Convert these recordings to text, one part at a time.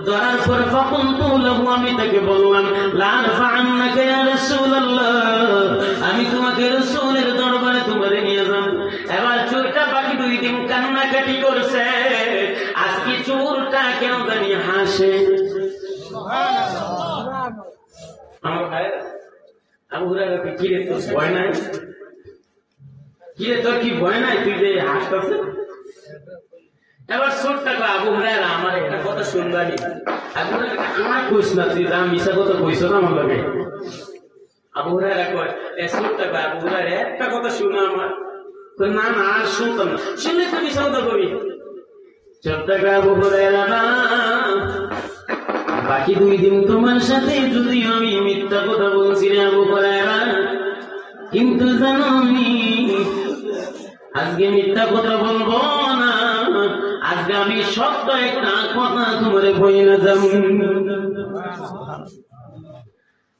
ধরার পর ফাকুলতু লাহু, আমি তাকে বললাম লা আরফা'আন্নাকা ইয়া রাসূলুল্লাহ, আমি তোমাকে রাসূলের দরবারে তোমারে নিয়ে যাব। এবার চোরটা বাকি 2 দিন কান্নাকাটি করছে, আজকে চোরটা কেন জানি হাসে। আমার ভাই আবু হুরায়রা কি রে, তোর ভয় নাই? কি রে তোর কি ভয় নাই, তুই যে হাসতেছিস? এবার ছোট্ট আবু হুরায়রা আমার একটা কথা শুনবানি, আবু হুরায়রা আমার কইস না, তুই যা মিশা কথা কইছ না আমার লগে। আবু হুরায়রা কয় এ ছোট্ট আবু হুরায়রা একটা কথা শুনো আমার। না না আর শুনতাম না, শুনলে তুমি সন্দেহ করি। ছোট্ট আবু হুরায়রা না, বাকি 2 দিন তোমার সাথে যদি আমি মিথ্যা কথা বলছি রে আবু হুরায়রা, কিন্তু জানো আমি আজকে মিথ্যা কথা বলবো না, আজকে আমি সত্য একটা কথা তোমার বই না যাব।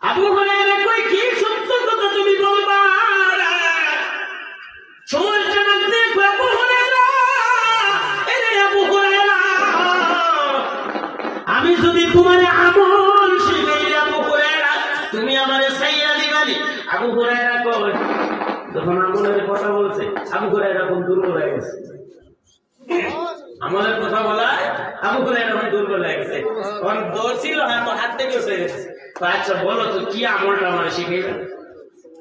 আবু হুরায়রা কই কি সত্য কথা তুমি বলবা? চোর জানাত দেখো আবু হুরায়রা, এরে আবু হুরায়রা, আমি যদি তোমার আমল শিখাই আবু হুরায়রা, তুমি আমারে সাইয়া দিবানি। আবু হুরায়রা কই যখন আমলের কথা বলছে, আবু হুরায়রা কোন দুর্বল হয়ে গেছে। আমলের কথা বলায় আবু হুরায়রা কোন দুর্বল হয়ে গেছে, কোন দৌড়ছিল হাত থেকে উঠে গেছে। আচ্ছা বলো তো কি আমলটা আমার শিখাইবে?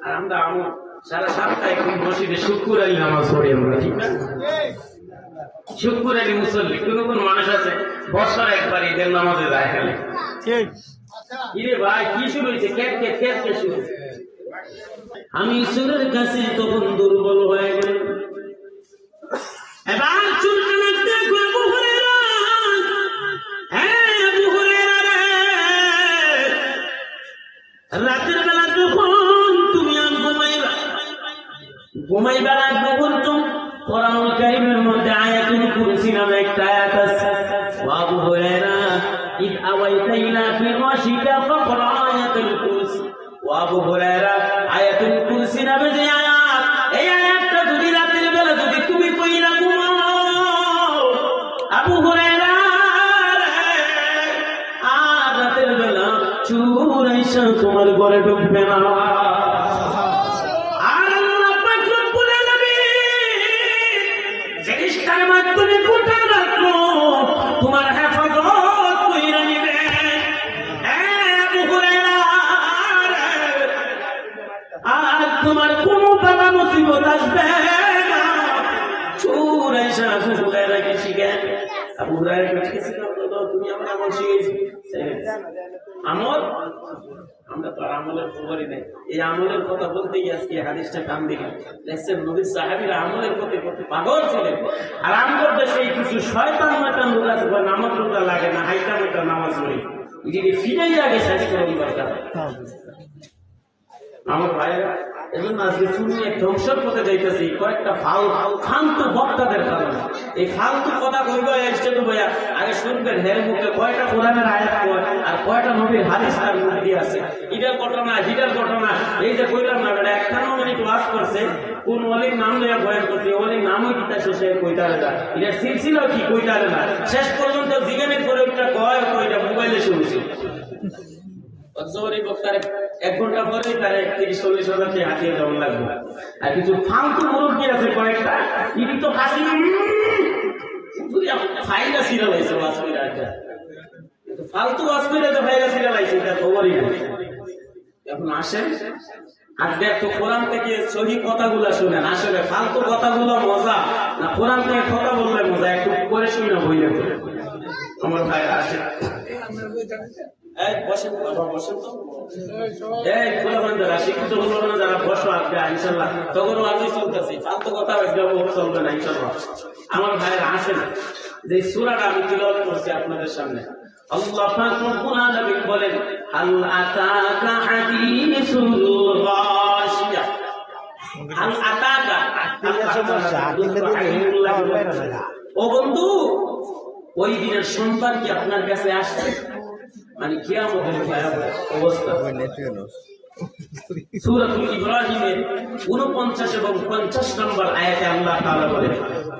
আর আমরা আমল সারা সপ্তাহে কোন মসজিদে শুক্র আলী নামাজ পড়ি আমরা, ঠিক না? শুক্র আলী মুসল্লি, কোন কোন মানুষ আছে বছর একবার ঈদের নামাজে যায় খালি। কিরে ভাই কি শুরু হয়েছে? কে শুরু হয়েছে? আমি ঈশ্বরের কাছে তখন দুর্বল হয়ে গেল। এবার চুলটা দেখো আবু হুরায়রা, হ্যাঁ আবু হুরায়রা রে, রাতের বেলা যখন তুমি আর ঘুমাইবা রাখবো বলতো, কোরআনুল কারীমের মধ্যে আয়াতুল কুরসি নামে একটা আয়াত আছে। আবু হুরায়রা ইদ আওয়াইতা ইলা ফিরাশিকা ফাকরা আয়াতুল কুরসি। আবু হুরায়রা আয়াতুল কুরসি নামে যে আয়াত, এই আয়াতটা যদি রাতের বেলা যদি তুমি কইরা ঘুমাও আবু হুরায়রা, আর রাতের বেলা চোর আইসা তোমার ঘরে ঢুকবে না। আর আল্লাহ পাক রব্বুল আলামিন জিনিসটার মাধ্যমে কোটা রাখলো, তোমার হেফাজত কইরা নিবে। আবু হুরায়রা, আর তোমার কোনো বাধা মুসিবত আসবে না। চোর আইসা আবু হুরায়রাকে শিখায়। আবু হুরায়রাকে শিখেছিল তুমি আমার আমল শিখেছি। আমল আমরা তো আমলের খবরই নেই। এই আমলের কথা বলতে গিয়ে আজকে হাদিসটা কাম দিলাম। দেখছেন নবীর সাহাবীরা আমলের প্রতি পাগল ছিলেন। আর আমাদের দেশে কিছু শয়তান মাতান লোক আছে, নামাজ রোজা লাগে না, হাইটা মাইটা নামাজ পড়ি, যদি ফিরেই লাগে শেষ করে দিবার কথা। আমার ভাইয়েরা এজন্য আজকে শুনি এক ধ্বংসের পথে যাইতেছি কয়েকটা ফালতু বক্তাদের কারণে। এই ফালতু কথা কইবা স্টেটে বইয়া আগে শুনবেন হের মুখে কয়টা কোরআনের আয়াত কয় আর কয়টা নবীর হাদিস তার মধ্যে আছে। এটার ঘটনা হিটার ঘটনা, এই যে কইলাম না বেটা 51 মিনিট ওয়াজ করছে, কোন ওলির নাম লইয়া বয়ান করছে, ওলির নামই কিতা শেষে কইতারে না, এটা সিলসিলা কি কইতারে না, শেষ পর্যন্ত জিজ্ঞাসা করে একটা কয় কইটা মোবাইলে শুনছি। এক ঘন্টা পরে তারা 30-40 হাজার টাকা হাতিয়ে দেওয়া লাগবে। আর কিছু ফালতু মুরব্বী আছে কয়েকটা, ইনি তো হাসি ফাইলা সিরিয়াল হয়েছে ওয়াজ করে, ফালতু ওয়াজ করে তো ফাইলা সিরিয়াল হয়েছে, এটা খবরই না। এখন আসেন আজকে একটু কোরআন থেকে সহি কথাগুলো শুনেন, আসলে ফালতু কথাগুলো মজা না কোরআন থেকে কথা বললে মজা, একটু করে শুনে বইলে আমার ভাই আসে। বসেন বাবা, বসেন তো। শিক্ষিত হলো না যারা, বসো আজকে ইনশাল্লাহ তখন আজই চলতেছি, ফালতু কথা চলবে না ইনশাল্লাহ। আমার ভাইয়েরা আসেন, যে সূরাটা আমি তিলাওয়াত করছি আপনাদের সামনে, আল্লাহ পাক রব্বুল আলামিন বলেন হাল আতাকা হাদিসুল গাশিয়া। হাল আতাকা, ও বন্ধু ওই দিনের সংবাদ কি আপনার কাছে আসছে? মানে কিয়ামতের ভয়াবহ অবস্থা। সূরাতুল ইব্রাহিমের 49 এবং 50 নম্বর আয়াতে আল্লাহ তাআলা বলেন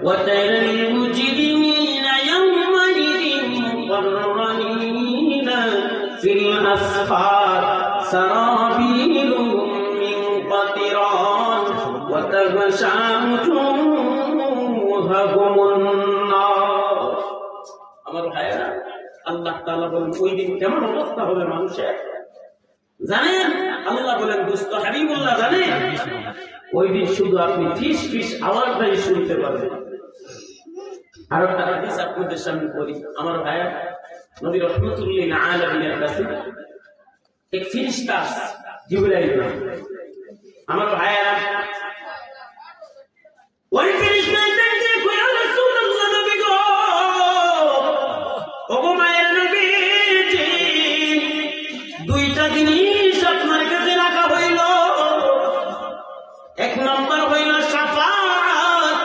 ওয়া তারাল মুজরিমিনা ইয়াওমাইযিন المقرنين في الأسفار سرابيلهم من قطران وتغشى وجوههم النار আমার ভাইরা আল্লাহ তাআলা বলেন ওই দিন কেমন অবস্থা হবে মানুষের জানেন আল্লাহ বলেন দুস্থ হাবিবুল্লাহ জানেন ওই দিন শুধু আপনি ফিস ফিস আওয়াজটাই শুনতে পারবেন আর একটা হাদিস আপনাদের সামনে পড়ি আমার ভাইয়া নবী রাহমাতুল্লিল আলামিনের কাছে এক ফেরেশতা জিবরাইল আমার ভাইয়া ওই ফেরেশতা দেখে কইয়া রাসূলুল্লাহ নবী গো ওগো মায়ের নবীজি দুইটা জিনিস আপনার কাছে রাখা হইল এক নম্বর হইল শাফাআত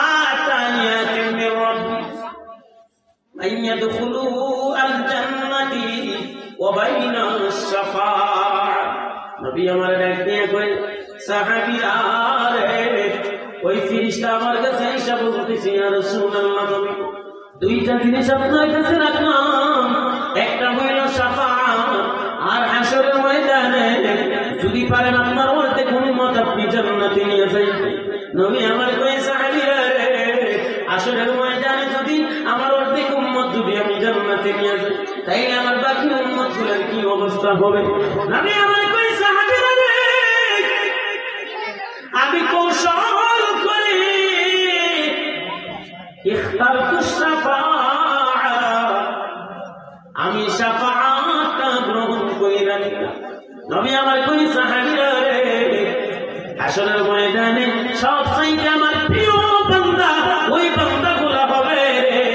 আতানিয়াতুম মির রাব্বি আন ইয়াদখুলু আল জান্নাতি ওয়া বাইনা আশ-শাফাআ নবী আমার ডাক দিয়ে কই সাহাবীরা রে ওই ফেরেশতা আমার কাছে এসে বলতেছে ইয়া রাসূলুল্লাহ নবী দুইটা জিনিস আপনার কাছে রাখলাম একটা হইল শাফাআত আর হাসরের ময়দানে যদি পারেন আপনার অর্ধেক উম্মত আপনি জান্নাতে নিয়ে যাইবেন নবী আমার কই সাহাবীরা রে হাসরের ময়দানে যদি আমার অর্ধেক উম্মত যদি আমি জান্নাতে নিয়ে যাই তাইলে আমার বাকি উম্মতগুলোর কি অবস্থা হবে নবী আমার কই সাহাবীরা রে আমি কৌশল করে ইখতারতু শাফাআ আমি শাফাআতটা গ্রহণ কইরা নিলাম নবী আমার কই সাহাবীরা রে হাসরের ময়দানে সবচাইতে আমার প্রিয় বান্দা ওই বান্দাগুলো হবে রে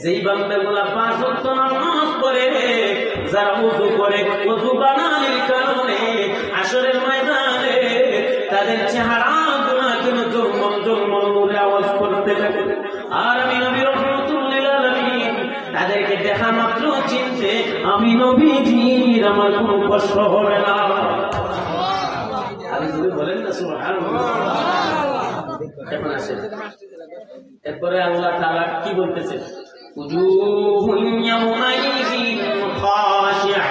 যেই বান্দাগুলো পাঁচ ওয়াক্ত নামাজ পড়ে রে যারা ওযু করে ওযু বানানোর কারণে হাসরের ময়দানে তাদের চেহারাগুলো কেন জলমল জলমল নূরে আওয়াজ করতে থাকে আর আমি নবী রাহমাতুল্লিল আলামিন তাদেরকে দেখা মাত্র চিনতে আমি নবীজির আমার কোনো কষ্ট হবে না আপনি যদি বলেন না সুবহানাল্লাহ এখন আসেন এরপরে আল্লাহ তাআলা কি বলতেছে উজুহুন ইয়াওমাইযিন খাশিআ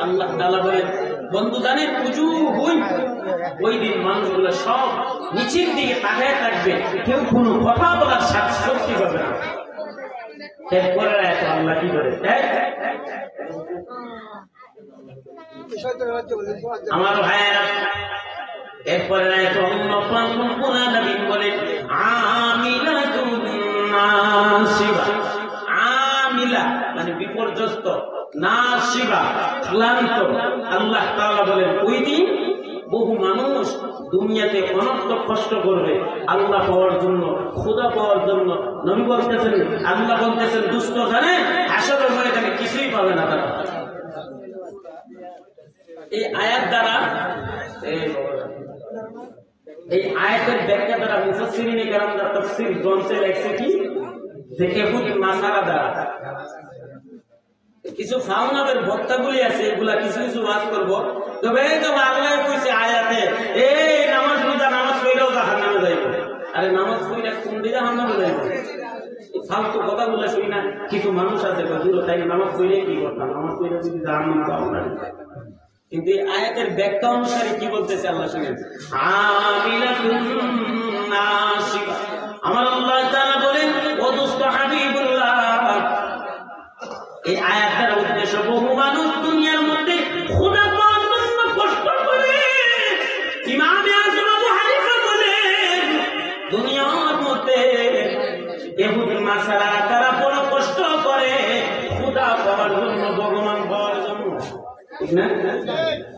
আল্লাহ তাআলা বলেন বন্ধু জানেন উজুহুন ওই দিন মানুষগুলো সব নিচের দিকে তাকায় থাকবে কেউ কোনো কথা বলার শক্তি পাবে না এরপরে আল্লাহ কি করে আমার ভাইয়েরা এরপরে অন্য নবী বলেন আমিলাতুন নাসিবা আমিলা মানে বিপর্যস্ত নাসিবা ক্লান্ত আল্লাহ তাআলা বলেন ওই দিন বহু মানুষ দুনিয়াতে অনর্থক কষ্ট করবে আল্লাহ পাওয়ার জন্য খোদা পাওয়ার জন্য নবী বলতেছেন আল্লাহ বলতেছেন দুষ্ট জানে হাসরের ময়দানে কিছুই পাবে না তারা এই আয়াত দ্বারা এই আয়াতের ব্যাখ্যা দ্বারা মুফাসসিরিনে কেরামরা তাফসীর গ্রন্থে লেখছে কি যে ইহুদ নাসারা দ্বারা কিছু ফাউনাবের বক্তাগুলি আছে এগুলা কিছু কিছু ওয়াজ করবো তবে এই তো আল্লাহ কইছে আয়াতে এই নামাজ পড়া নামাজ পড়লেও জাহান্নামে যাইব আরে নামাজ পড়লে কোন দিকে জাহান্নামে যাইব ফালতু কথাগুলো শুনি না কিছু মানুষ আছে হুজুর তাই নামাজ পড়লে কি করতাম নামাজ পড়লে যদি জাহান্নামে যাও না কিন্তু এই আয়াতের ব্যাখ্যা অনুসারে কি বলতেছে আল্লাহ শুনেন আমিলাতুন নাসিবা আমার আল্লাহ তাআলা বলেন ও দোস্ত হাবিবুল্লাহ এই আয়াত দ্বারা উদ্দেশ্য বহু মানুষ দুনিয়ার মধ্যে খোদা পাওয়ার জন্য কষ্ট করে ইমাম আযম আবু হানিফা বলেন দুনিয়ার মধ্যে ইহুদ নাসারা তারা বড় কষ্ট করে খোদা পাওয়ার জন্য ভগবান পাওয়ার জন্য ঠিক না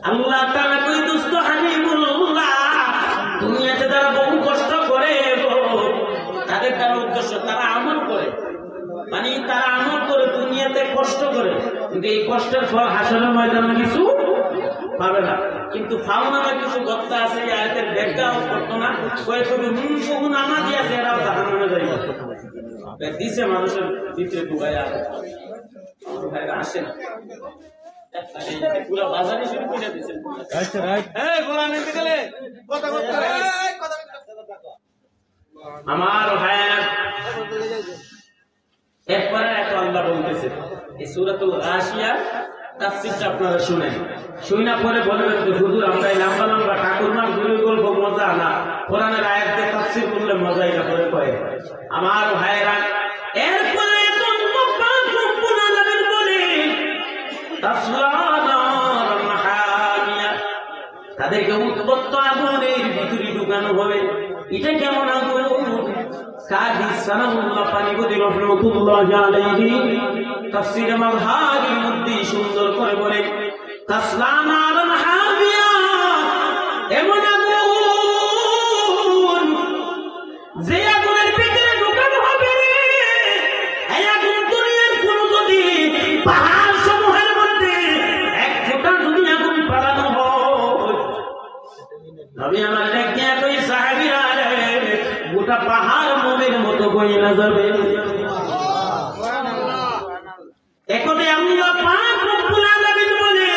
আল্লাহ তাআলা কই দোস্ত হাবিবুল্লাহ দুনিয়াতে তারা বহু কষ্ট করে তাদের দ্বারা উদ্দেশ্য তারা আমল করে মানে তারা আমল করে দুনিয়াতে কষ্ট করে কিন্তু এই কষ্টের ফল হাসরের ময়দানে কিছু পাবে না কিন্তু ফাউনামের কিছু বক্তা আছে এই আয়াতের ব্যাখ্যাও করতো না কয়েকজন বহু নামাজি আছে এরাও জাহান্নামে যাইবে দিছে মানুষের ভিতরে ঢুকাইয়া আসে না পুরো বাজারে শুরু করে দিয়েছেন আচ্ছা রাইট এই কোরআন নিতে গেলে কথা আমার ভাইয়া এরপরে এত আল্লাহ বলতেছে এই সূরাতুল গাশিয়া তাফসীরটা আপনারা শুনেন, শুনা পরে বলবেন যে হুজুর আমরা এই লম্বা লম্বা ঠাকুরমার গুলি গল্প মজা না, কোরআনের আয়াত দিয়ে তাফসীর করলে মজাই না করে কয় আমার ভাইরা। এরপরে তাদেরকে উত্তপ্ত আগুনের ভিতরে ঢুকানো হবে। এটা কেমন আগুন? কাজী সানাউল্লাহ পানিপতি রহমাতুল্লাহ আলাইহি তাফসীরে মাযহারির মধ্যে সুন্দর করে বলে তাসলা নারান হামিয়া, এমন আগুন যে আগুনের ভিতরে ঢুকানো হবে এই আগুন দুনিয়ার কোন যদি পাহাড় সমূহের মধ্যে এক ফোঁটা যদি আগুন পালানো হয়, নবী আমার দেখে কই সাহাবীরা গোটা পাহাড় মোমের মতো বয়ে না যাবে। একদে আল্লাহ পাক রব্বুল আলামিন বলে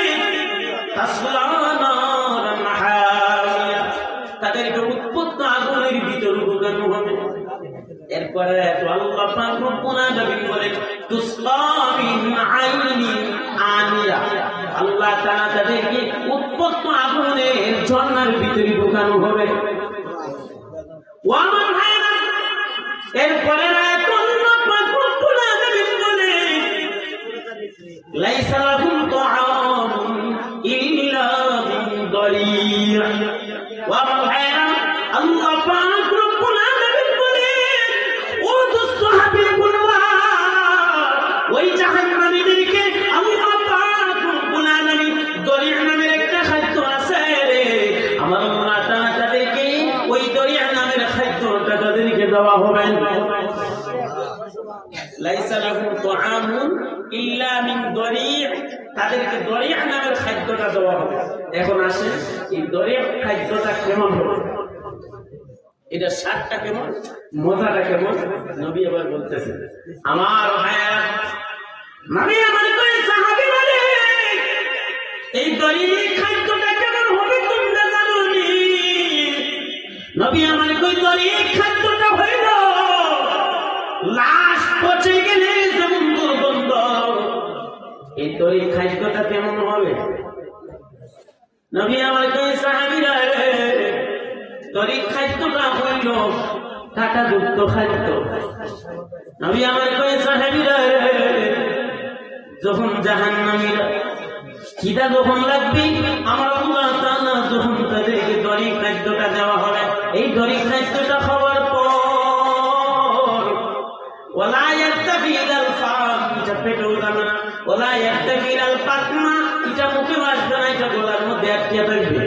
তাসলা নারান হামিয়া, তাদেরকে উত্তপ্ত আগুনের ভিতরে ঢুকানো হবে। এরপরে তো আল্লাহ পাক রব্বুল আলামিন বলে তুসকা মিন আইনিন আনিয়া, আল্লাহ তাআলা তাদেরকে উত্তপ্ত আগুনের ঝর্ণার ভিতরে ঢুকানো হবে। ও আমার ভাইরা, এরপরে আয়াত আল্লাহ পাক রব্বুল আলামিন বলে লাইসা লাহুম তাআমুন ইল্লা মিন দারিয়া। ও আমার ভাইরা, আল্লাহ পাক রব্বুল আলামিন বলে ও দোস্ত হাবিবুল্লাহ, ওই জাহান্নামীদেরকে আল্লাহ পাক রব্বুল আলামিন দরিয়া নামের একটা খাদ্য আছে রে, আমার আল্লাহ তাআলা তাদেরকে ওই দরিয়া নামের খাদ্যটা তাদেরকে দেওয়া হবে। লাইসা লাহুম তাআমুন ইল্লা মিন দরিয়া, তাদেরকে দরিয়া নামের খাদ্যটা দেওয়া হবে। এখন আসেন এই দরিয়া খাদ্যটা কেমন হবে, এটা স্বাদটা কেমন, মজাটা কেমন, নবী আবার বলতেছেন আমার ভাইয়া, নবী আমার কই সাহাবীরা রে এই দরিয়া খাদ্যটা কেমন হবে তোমরা জানো নি? নবী আমার কই দরিয়া খাদ্যটা হইল লাশ পচে গেলে যেমন দুর্গন্ধ, এই দরিয়া খাদ্যটা কেমন হবে? নবী আমার কই সাহাবীরা রে দরিয়া খাদ্যটা হইল কাঁটাযুক্ত খাদ্য। নবী আমার কই সাহাবীরা রে যখন জাহান্নামীরা খিদা যখন লাগবে, আমার আল্লাহ তাআলা যখন তাদেরকে দরিয়া খাদ্যটা দেওয়া হবে, এই দরিয়া খাদ্যটা খাওয়ার পর ওয়ালা ইয়ারতাফিল ফাম, এটা পেটেও যাবে না, ওয়ালা ইয়ারতাফিল পাতনা, এটা মুখে আসবে না, এটা গলার মধ্যে আটকে থাকবে।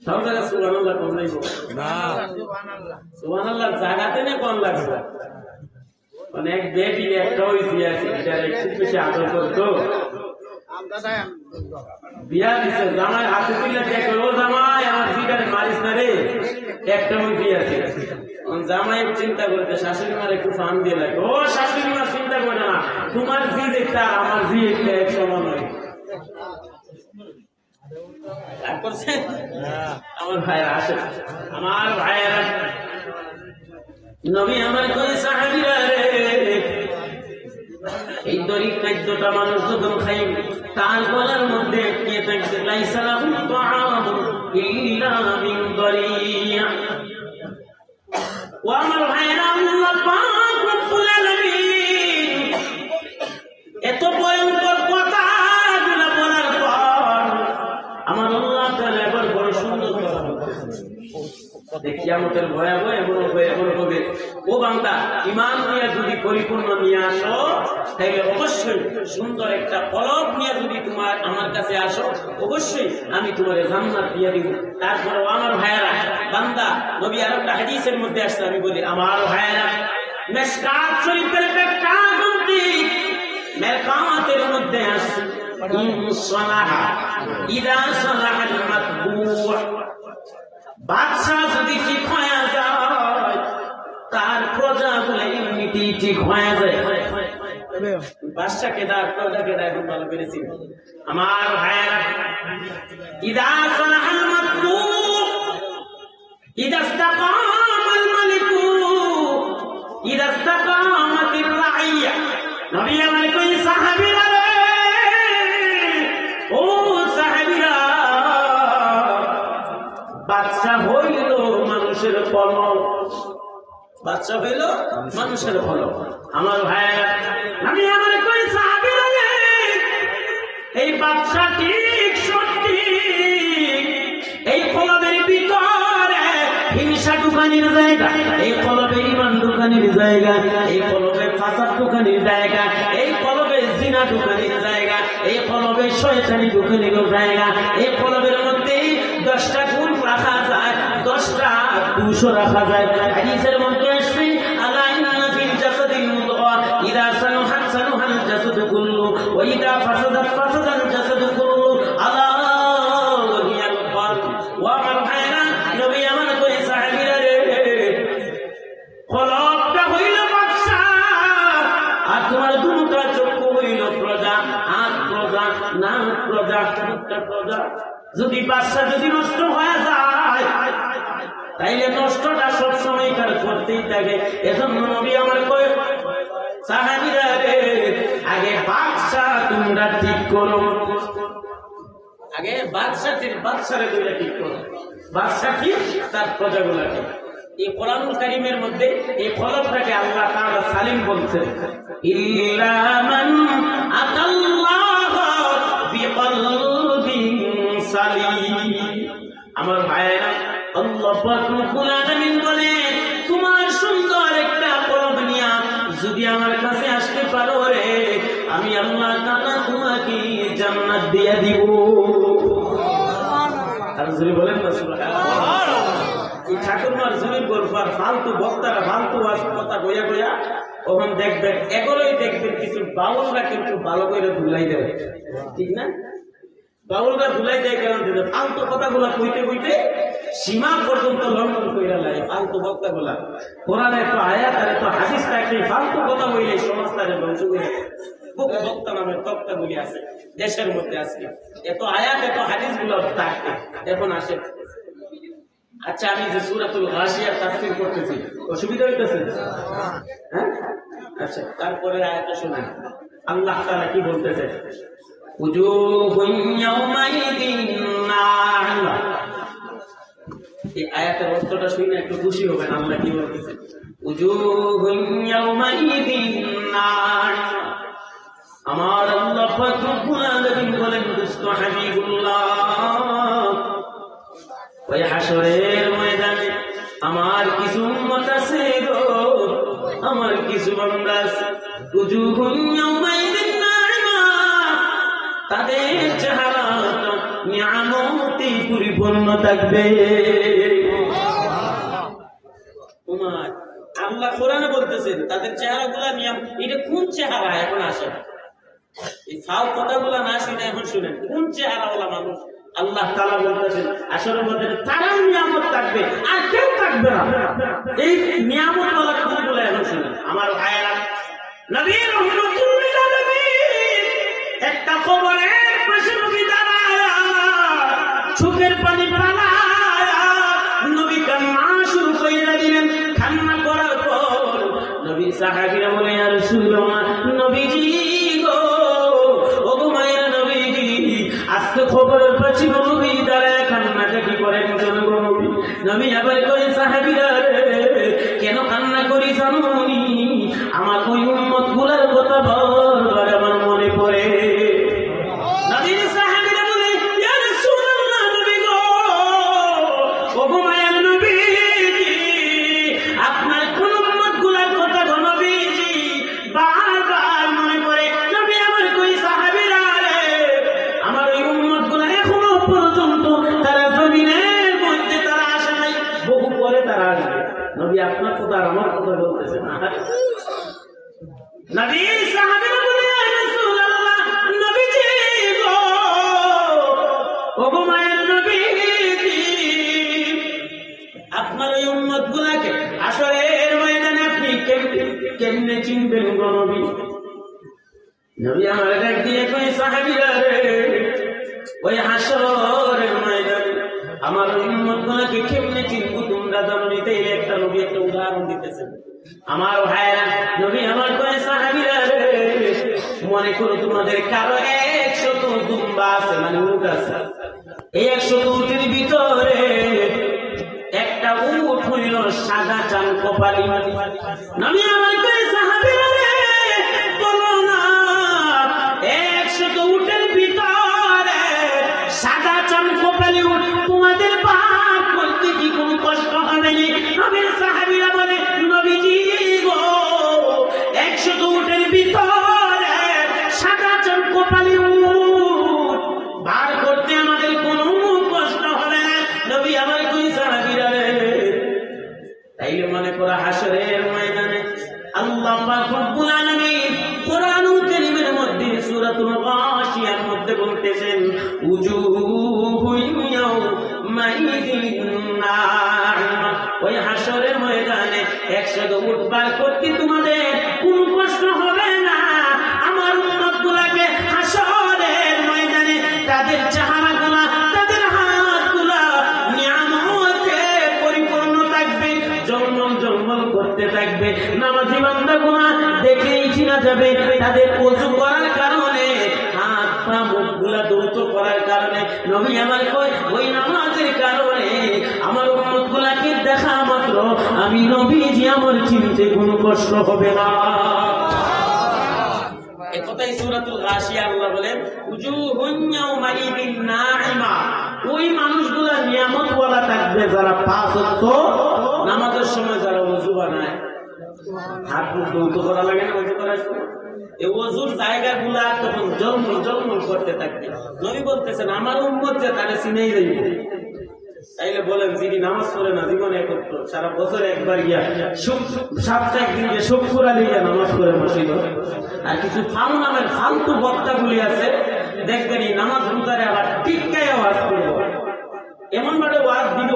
সব জায়গায় সুবহানাল্লাহ কোন নাই না, সুবহানাল্লাহ জায়গাতে না কোন লাগবে। অনেক বেটি একটা হইছে আছে, এটা একটু বেশি আদর করতো, বিয়া দিছে, জামাই হাতে তুলে দেখো ও জামাই আমার জিগারে মারিস না রে, একটা হইছে আছে। জামাই চিন্তা করতে শাশুড়ি মার একটু ফান দিয়ে লাগে, ও শাশুড়ি মা চিন্তা করে না, তোমার জি দেখতা আমার জি একটা এক সমান হয়। আমার ভাইরা আসে, আমার ভাইয়েরা, নবী আমার কই সাহাবীরা রে এই দরিয়া খাদ্যটা মানুষ যখন খাইবে তার গলার মধ্যে আটকে থাকবে। লাইসা লাহুম তাআমুন ইল্লা মিন দারিয়া। ও আমার ভাইরা, আল্লাহ পাক রব্বুল আলামিন এত ভয়ঙ্কর কথাগুলো বলার পর আমার আল্লাহ তাআলা এবার বড় সুন্দর কথা বলতেছেন। কিয়ামতের ভয়াবহ এমন হবে, ও বান্দা ঈমান নিয়ে যদি পরিপূর্ণ নিয়ে আসো তাহলে অবশ্যই সুন্দর একটা কলব নিয়ে যদি তোমার আমার কাছে আসো, অবশ্যই আমি তোমার জান্নাত দিয়ে দিব। তারপরে আমার ভাইয়েরা, বান্দা নবী আর একটা হাদিসের মধ্যে আসছে, আমি বলি আমার ভাইয়েরা, মিশকাত শরীফের একটা গ্রন্থি মেরকাতের মধ্যে আসছে ইদা সালাহাল মাতবু', বাদশা যদি ঠিক হয়ে যায় তার প্রজাগুলো এমনিতে ঠিক হয়ে যায়। বাদশাকে ডাক, প্রজাকে ডাক, ভালো পেরেছি আমার ভাইয়েরা। ইদা সালাহাল মাতবু', ইদা ইসতাকামাল মালিকু, ইদাস্তাকামাতির রাইয়া, নবী আমার কই সাহাবীরা রে, ও সাহাবীরা, বাদশা হইল মানুষের ফলক, বাদশা হইল মানুষের ফলক। আমার ভাইয়া, নবী আমার কই সাহাবীরা রে, এই বাদশা ঠিক সত্যি, এই কলবের ভিতরে হিংসা দোকানের জায়গা, এই কলবে ইমান দোকানের জায়গা, এই কলবে ফাসাদ দোকানের জায়গা, এই কলবে জিনা দোকানের জায়গা, এই কলবে শয়তানি দোকানের জায়গা, এই কলবের মধ্যে 10টা গুণ রাখা যায়, 10টা দোষ রাখা যায়। হাদিসের মধ্যে আসছে আলা ইন্না ফিল জাসাদিল মুদগা ইযা সালাহাত সালাহাল জাসাদু কুল্লু ওয়া ইযা ফাসাদাত ফাসাদাল জাসাদু কুল্লু আলা ওয়াহিয়াল কলব। ওয়া আমার ভাইরা, নবী আমার কই সাহাবীরা রে, কলবটা হইল বাদশা, আর তোমার দুটা চক্ষু হইল প্রজা, হাত প্রজা, নাক প্রজা, মুখটা প্রজা। যদি বাদশা যদি নষ্ট হয়ে যায়, তাইলে নষ্টটা সবসময় তার করতেই থাকে। এজন্য নবী আমার কই সাহাবীরা রে, আগে বাদশা তোমরা ঠিক করো, আগে বাদশারে তোমরা ঠিক করো। বাদশা কি, তার প্রজাগুলাকে। এই কোরআনুল কারীমের মধ্যে এই কলবটাকে আল্লাহ তাআলা সালিম বলছেন, ইল্লা মান আতাল্লাহ বিকলবিন সালিম। আমার ভাইয়েরা, আল্লাহ পাক রব্বুল আলামিন বলে, তোমার সুন্দর একটা কলব নিয়া যদি আমার কাছে আসতে পারো রে, আমি আল্লাহ তাআলা তোমাকে জান্নাত দিয়ে দিব। আর যদি বলেন না সুবহানাল্লাহ। এই ঠাকুরমার জমির গল্পার ফালতু বক্তারা ফালতু কথা বইয়া বইয়া ওখান দেখবেন, এগুলোই দেখবেন কিছু বাউলরা কিন্তু ভালো করে ধুলাই দেবে, ঠিক না? বাউলরা ধুলাই দেয় কেন? ফালতু কথাগুলা কইতে কইতে সীমা পর্যন্ত লঙ্ঘন কইরা লাগে। ফালতু বক্তাগুলা কোরআনের তো আয়াত আর তো হাদিস থাকলে ফালতু কথা বইলে সমাজটারে ধ্বংস করে খুব বক্তা নামের তক্তাগুলি আছে দেশের মধ্যে আছে, এত আয়াত এত হাদিস গুলো থাকতে এখন আসে। আচ্ছা, আমি যে সূরাতুল গাশিয়া তাফসীর করতেছি, অসুবিধা হইতেছে? হ্যাঁ, আচ্ছা, তারপরে আয়াতটা শুনুন। আল্লাহ তাআলা কি বলতেছে? উজুহুন ইয়াওমাইদিন না'রা। এই আয়াতের অর্থটা শুনে একটু খুশি হবেন। আল্লাহ কি বলতেছে? উজুহুন ইয়াওমাইদিন না'রা। আমার আল্লাহ পাক রব্বুল আলামিন বলেন, দুষ্ট হাবিবুল্লাহ, ওই হাসরের ময়দানে আমার কিছু উম্মত আছে গো, আমার কিছু বান্দা আছে। উজুহুন ইয়াওমাইদিন না'রা, তাদের চেহারাটা নিয়ামতে পরিপূর্ণ থাকবে। তোমার আল্লাহ কোরআনে বলতেছেন তাদের চেহারাগুলা নিয়াম। এটা কোন চেহারা? এখন আসে এই ফাল কথাগুলা না শুনে এখন শুনেন কোন চেহারাওয়ালা মানুষ। আল্লাহ তাআলা বলতেছেন আসরের মধ্যে তারা নিয়ামত থাকবে আর কেউ থাকবে না। এই নিয়ামতওয়ালা কথাগুলো এখন শুনেন। আমার ভাইয়েরা, নবী রাহমাতুল্লাহ নবী একটা কবরের পাশে নবী দাঁড়ায়া চোখের পানি ফেলায়া নবী কান্না শুরু কইরা দিলেন। কান্না করার পর নবী সাহাবীরা বলে, ইয়া রাসূলুল্লাহ, নবীজি গো, ও গো মায়ের নবীজি, আজকে খবরের পাশে নবী দাঁড়ায়া কান্নাকাটি করেন কেন গো নবী? নবী আবার কই, সাহাবীরা রে, কেন কান্না করি জানোনি? আমার ওই উম্মত গুলার কথা বারবার আমার মনে পড়ে। নবীর সাহাবীরা বলে, ইয়া রাসূলুল্লাহ, নবী গো, ও গো মায়ের নবীজি, আপনার কোন উম্মত গুলার কথা গো নবীজি বারবার মনে পড়ে। নবী আমার কই, সাহাবীরা রে, আমার ওই উম্মত গুলা এখনো পর্যন্ত তারা জমিনের মধ্যে তারা আসে নাই, বহু পরে তারা আসবে। নবী আপনার কথা আর আমার কথা বলতেছে না। নবী সাহাবীরা বলে, ইয়া রাসূলুল্লাহ, নবীজি গো, ও গো মায়ের নবীজি, আপনার ওই উম্মত গুলাকে আসরের ময়দানে আপনি কেমনে চিনবেন গো নবী? নবী আমার ডাক দিয়ে কই, সাহাবীরা রে, ওই হাসরের ময়দানে আমার ওই উম্মত গুলাকে কেমনে চিনবো তোমরা জানো? নিতে একটা নবী একটা উদাহরণ দিতেছেন। আমার ভাইরা, নবী আমার কয় সাহাবীরা রে, মনে করো তোমাদের কারো 100 দুম্বা আছে, মানে উট আছে, এই 100 উটের ভিতরে একটা উট হইল সাদা চান কপালি। নবী আমার কয় সাহাবীরা রে, বলো না 100 উটের ভিতরে সাদা চান কপালি উট তোমাদের পার করতে কি কোনো কষ্ট হবে না? নবীর সাহাবীরা বলে নবীজি গো, 100 উটের ভিতরে সাদা চান কপালি উট বার করতে আমাদের কোনো কষ্ট হবে না। নবী আমার কই সাহাবীরা রে, তাইলে মনে করো হাশরের ময়দানে আল্লাহ পাক রব্বুল আলামিন কোরআনুল কারীমের মধ্যে সূরাতুল গাশিয়ার মধ্যে বলতেছেন, উজুহুন ইয়াউমাইযিন না'ইমা, ওই হাশরের ময়দানে 100 উট বার করতে তোমাদের কোনো কষ্ট হবে না। আমার উম্মতগুলোকে হাশরের ময়দানে তাদের চেহারাগুলো, তাদের হাতগুলো নিয়ামতে পরিপূর্ণ থাকবে, জলমল জলমল করতে থাকবে। নামাজি বান্দাগুলো দেখলেই চিনা যাবে, তাদের ওযু করার কারণে, হাত পা মুখগুলা ধৌত করার কারণে, নবী আমার কয় ওই নামাজের কারণে আমার উম্মতগুলাকে দেখা মাত্র আমি নবীজি আমার চিনতে কোনো কষ্ট হবে না। একটাই সূরাতুল গাশিয়া আল্লাহ বলেন, উজুহুন ইয়াউমাইযিন না'ইমা, ওই মানুষগুলা নিয়ামত ওয়ালা থাকবে যারা 5 ওয়াক্ত নামাজের সময় যারা ওযু বানায়, হাত মুখ ধৌত করা লাগে না ওযু করার সময়, এই ওযুর জায়গাগুলা তখন জলমল জলমল করতে থাকবে। নবী বলতেছেন আমার উম্মত যে তারে চিনেই যাইবে। তাইলে বলেন যিনি নামাজ পড়ে না জীবনে একত্র, সারা বছর একবার গিয়া সাপ্তাহিক দিন যে শুক্রবার গিয়া নামাজ পড়ে মসজিদ, আর কিছু ফাউ নামের ফালতু বক্তাগুলি আছে, দেখবেন এই নামাজ রোজারে আবার টিক্কায় ওয়াজ করবো, এমন ভাবে ওয়াজ দিব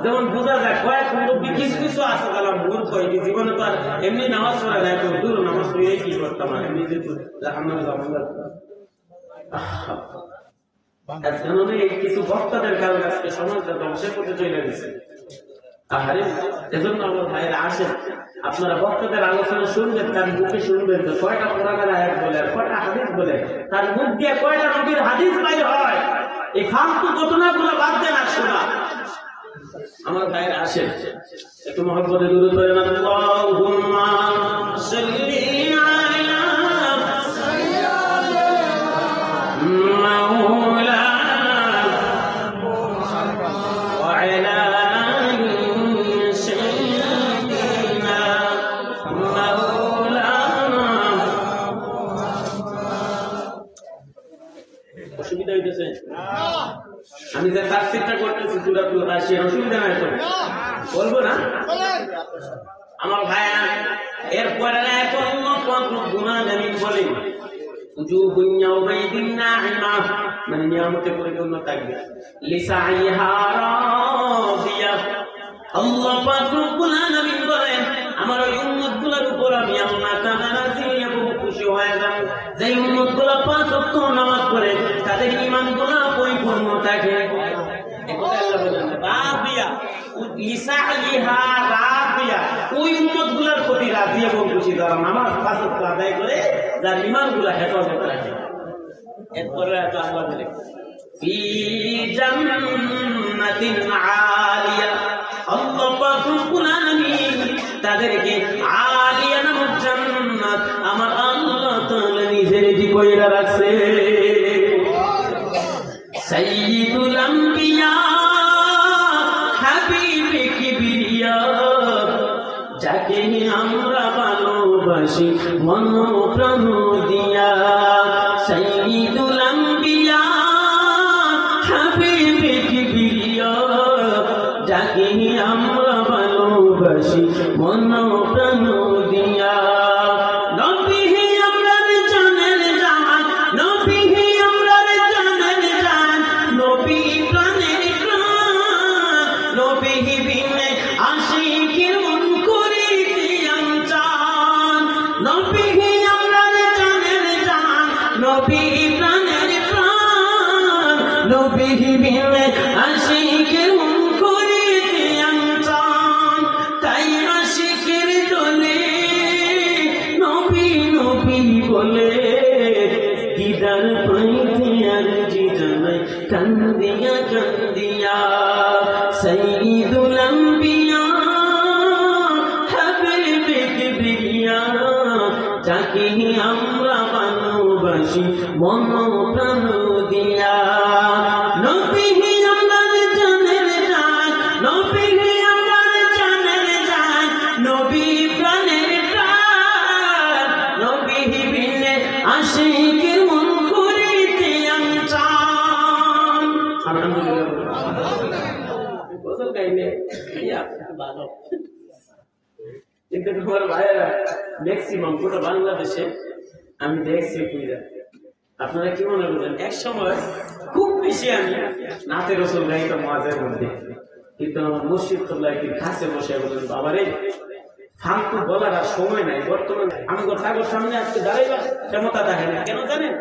যেমন বোঝা যায় কয়েক মুরব্বী কিছু আছে তারা মূর্খ, এটি জীবনে তো আর এমনি নামাজ পড়ে না, তো দূর নামাজ পড়ে কি করতাম, এমনি যেহেতু জাহান্নামে যাবেন। কিছু বক্তাদের কারণে আজকে সমাজটা ধ্বংসের পথে চলে গেছে। আহারে, এজন্য আমার ভাইয়েরা আসেন, আপনারা বক্তাদের আলোচনা শুনবেন, তার মুখে শুনবেন তো কয়টা কোরআনের আয়াত বলে আর কয়টা হাদিস বলে, তার মুখ দিয়ে কয়টা নবীর হাদিস বাইর হয়। এই ফালতু ঘটনাগুলো বাদ দেন আর শোনা। আমার ভাইয়েরা আসেন, একটু মহব্বতে দুরূদ পড়েন, আল্লাহুম্মা সাল্লি আলা অসুবিধা হইতেছে? আমি যে তাফসীরটা করতেছি সূরাতুল গাশিয়া, অসুবিধা নাই তো? বলবো না? আমার ভাইয়া, এরপরে এখন গুনাহগারী বলেন উজুহুন ইয়াউমাইযিন না'ইমা, মানে নিয়ামতে পরিপূর্ণ থাকবে, লিসাইহা রাদিয়া। আল্লাহ পাক রব্বুল আলামিন বলেন আমার ওই উম্মতগুলোর উপর আমি আল্লাহ তাআলা রাজি এবং খুশি হয়ে যাব, যে উম্মতগুলো 5 ওয়াক্ত নামাজ পড়ে তাদের ঈমানগুলো পরিপূর্ণ থাকে। একথা আল্লাহ বলেন রাদিয়া, লিসাইহা রাদিয়া, ওই উম্মতগুলোর প্রতি রাজি এবং খুশি যারা নামাজ 5 ওয়াক্ত আদায় করে, যার ঈমানগুলো হেফাজত রাখে। এরপরে আল্লাহ বলেন ফি জান্নাতিন আলিয়া, আল্লাহ পাক রব্বুল আলামিন তাদেরকে আলিয়া নামক জান্নাত আমার আল্লাহ তাআলা নিজে রেডি কইরা রাখছে। সাইয়্যিদুল আম্বিয়া হাবিবে কিবরিয়া, যাকে আমরা ভালোবাসি মন প্রাণ দিয়া, সাইয়্যিদুল আম্বিয়া হাবিবে কিবরিয়া, যাকে আমরা ভালোবাসি মন প্রাণ দিয়া। নবী আমরার জানের জান, নবী আমরার জানের জান, নবী প্রাণের প্রাণ, নবী বিনে আশিকের মন করিতে আনচান, নবী আমরার জানের জান, নবী প্রাণের প্রাণ, নবী বিনে আশিকের মন করিতে আনচান। তাই আশিকের দলে বলে দিদার পাইতে আর জিজানাই কান্দিয়া কান্দিয়া সাইয়্যিদুল আম্বিয়া হাবিবে কিবরিয়া যাকে আমরা ভালোবাসি মন প্রাণ দিয়া নবী আমার জানের জান নবী আমার জানের জান নবী প্রাণের প্রাণ নবী বিনে আশিকের মন করিতে আনচান আলহামদুলিল্লাহ গোসল গাইলে ইয়া ভালো কিন্তু তোমার ভাইয়েরা ম্যাক্সিমাম গোটা বাংলাদেশে আমি দেখছি আপনারা কি মনে করছেন এক সময় খুব বেশি আমি নাতে রসুল গাইতাম মাঝের মধ্যে কিন্তু আমার মসজিদ তোল্লাকে কাছে বসে বললেন বাবারে ফালতু বলার আর সময় নাই বর্তমানে আমি তাগর সামনে আজকে দাঁড়াইবার ক্ষমতা থাকে না কেন জানেন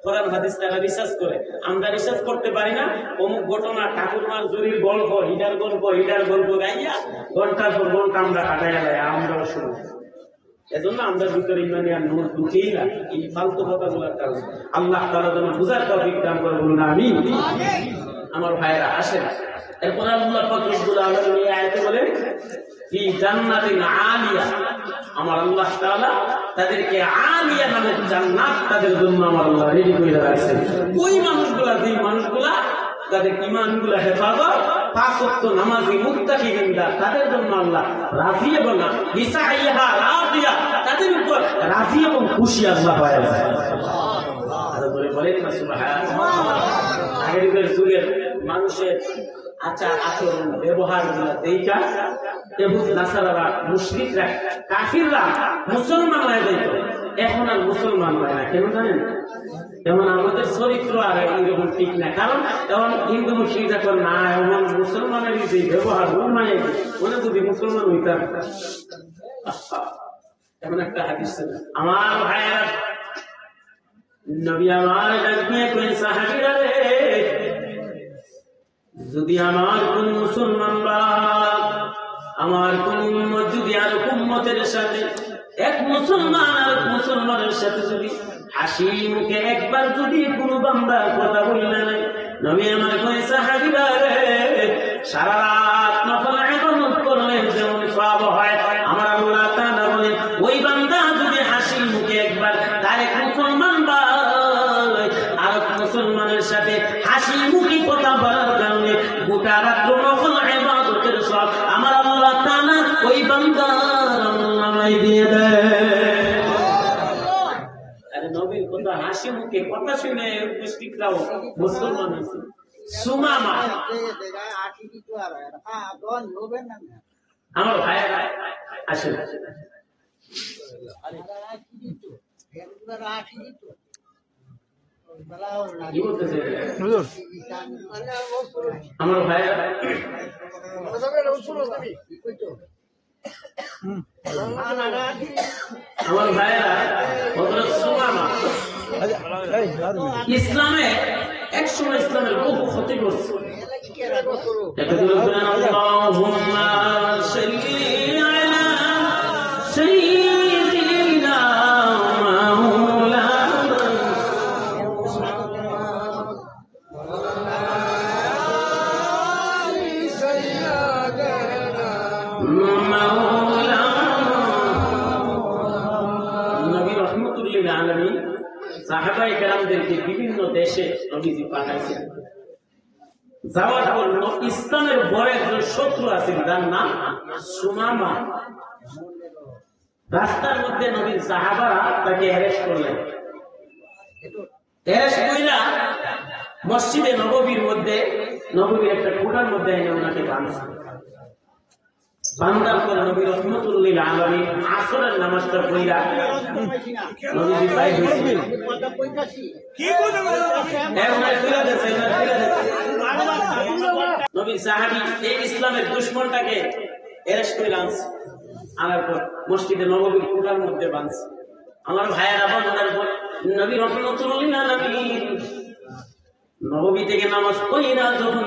কোরআন হাদিস তারা রিসার্চ করে আমরা রিসার্চ করতে পারি না অমুক ঘটনা ঠাকুরমার জুরির গল্প হিডার গল্প গাইয়া ঘন্টার পর ঘন্টা আমরা কাটাইয়া যাই আমরাও শুনি এজন্য আমরা ভিতরে ইমানি আর নূর ঢুকেই না এই ফালতু কথাগুলোর কারণে আল্লাহ তাআলা যেন বুঝার তৌফিক দান করে বলুন আমিন আমার ভাইরা আসেন এরপর আল্লাহ পাক রব্বুল আলামিন এই আয়াতে বলেন কি জান্নাতিন আলিয়া আমার আল্লাহ তাআলা তাদেরকে আলিয়া নামক জান্নাত তাদের জন্য আমার আল্লাহ রেডি করে রাখছেন ওই মানুষগুলা যে মানুষগুলা যাদের ঈমানগুলো হেফাজত পাঁচ ওয়াক্ত নামাজি মুত্তাকিনরা তাদের জন্য আল্লাহ রাজি এবং বিসাইহা রাদিয়া তাদের উপর রাজি এবং খুশি আল্লাহ হয়ে যায় আরো বলেন না সুবহানাল্লাহ আগের যুগের মানুষের আচার আচরণ ব্যবহারগুলো দেখা ইহুদ নাসারারা মুশরিকরা কাফিররা মুসলমান হয়ে যেত এখন আর মুসলমান হয় না কেন জানেন যেমন আমাদের চরিত্র আর এইরকম ঠিক না কারণ এখন হিন্দু মুসলিম যখন না এমন মুসলমানের যে ব্যবহার মানে মনে যদি মুসলমান হইতাম এমন একটা হাদিস আমার ভাইয়েরা নবী আমার ডাকবে কোন সাহাবীরা রে যদি আমার কোন মুসলমান বা আমার কোন উম্মত যদি আর উম্মতের সাথে এক মুসলমান আর মুসলমানের সাথে যদি হাসি মুখে একবার যদি কোনো বান্দা কথা বললেন নবী আমার কোন সাহাবীরা রে সারা রাত নফল ইবাদত করলেন যেমন সওয়াব হয় আমার আল্লাহ তাআলা বলেন ওই বান্দা যদি হাসি মুখে একবার তার এক মুসলমান বা আর মুসলমানের সাথে হাসি মুখে কথা বলার কারণে গোটা রাত নফল ইবাদতের সওয়াব আমার আল্লাহ তাআলা ওই বান্দার আমলনামায় দিয়ে দেয় নবীর কথা হাসি মুখে কথা শুনে মুশরিকরাও মুসলমান হয়েছে সুমামা আমার ভাইয়েরা আসেন কি বলতেছে আমার ভাইয়েরা আমার ভাইয়েরা হযরত সুমামা ইসলামে একসময় ইসলামের বহু ক্ষতি করছে আল্লাহুম্মা সাল্লি আলা সাইয়্যিদিনা সাহাবায়ে কেরামদেরকে বিভিন্ন দেশে নবীজি পাঠাইছেন যাওয়ার পর ইসলামের বড় একজন শত্রু আছেন যার নাম সুমামা রাস্তার মধ্যে নবীর সাহাবারা তাকে অ্যারেস্ট করলেন অ্যারেস্ট কইরা মসজিদে নববীর মধ্যে নববীর একটা কোঠার মধ্যে এনে ওনাকে বাঁধছে বান্দার পরে নবী রহমতুল্লিল আলামিন আসরের নামাজটা পড়া নবীজি বাইর হইছে কি কথা নবী সাহাবী এই ইসলামের দুশমনটাকে অ্যারেস্ট করে আনছে আনার পর মসজিদে নববীর কোঠার মধ্যে বাঁধছে আমার ভাইয়েরা বান্দার পর নবী রহমতুল্লিল আলামিন নববী থেকে নামাজ পড়া যখন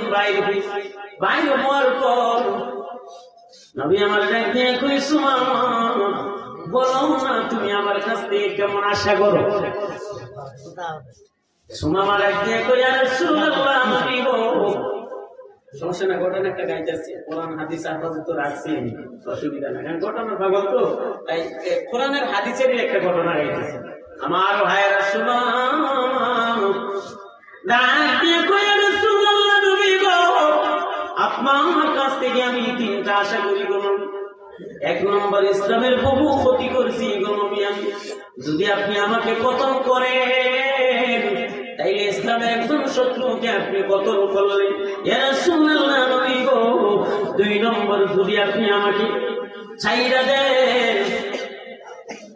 বাইরে হওয়ার পর নবী আমার ডাকে কই সুমামা বলো না তুমি আমার কাছ থেকে কেমন আশা করো? সুমামা রাখতে কই আর রাসূলুল্লাহ নবী গো, সমস্যা না, ঘটনা একটা গাইতেছি, কোরআন হাদিস আপাতত রাখছি আমি, অসুবিধা না, কারণ ঘটনা পাগল তো, তাই কোরআনের হাদিসেরই একটা ঘটনা গাইতেছি। আমার ভাইয়েরা সুমা ডাকতে কই আর রাসূলুল্লাহ নবী গো, আপনার কাছ থেকে আমি তিনটা আশা করি গো নবী। এক নম্বর, ইসলামের বহু ক্ষতি করছি গো নবী আমি, যদি আপনি আমাকে কতল করেন তাইলে ইসলামের একজন শত্রুকে আপনি কতল করলেন ইয়া রাসূলুল্লাহ নবী গো। দুই নম্বর, যদি আপনি আমাকে ছাইরা দেন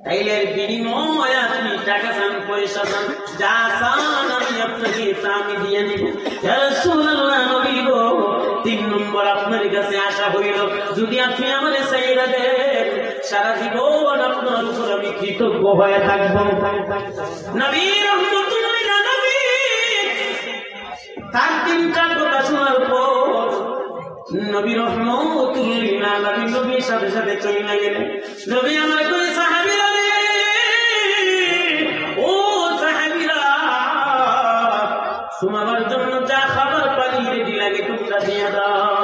তাইলে বিনিময়ে আপনি টাকা চান, পয়সা চান, যা চান আমি আপনাকে তা আমি দিয়ে দিব ইয়া রাসূলুল্লাহ নবী গো। তিন নম্বর, আপনার কাছে আশা হইল যদি আপনি আমারে ছাইরা দেন সারা জীবন আপনার উপর আমি কৃতজ্ঞ হয়ে থাকবো। নবী রহমতুল্লাহ নবী তার তিনটা কথা শোনার পর নবী রহমতুল্লাহ নবী নবীর সাথে সাথে চলে গেলেন। নবী আমার কই সাহাবীরা রে, ও সাহাবীরা, সুমাবার জন্য যা খাবার পানি রেডি লাগে তোমরা দিয়ে দাও।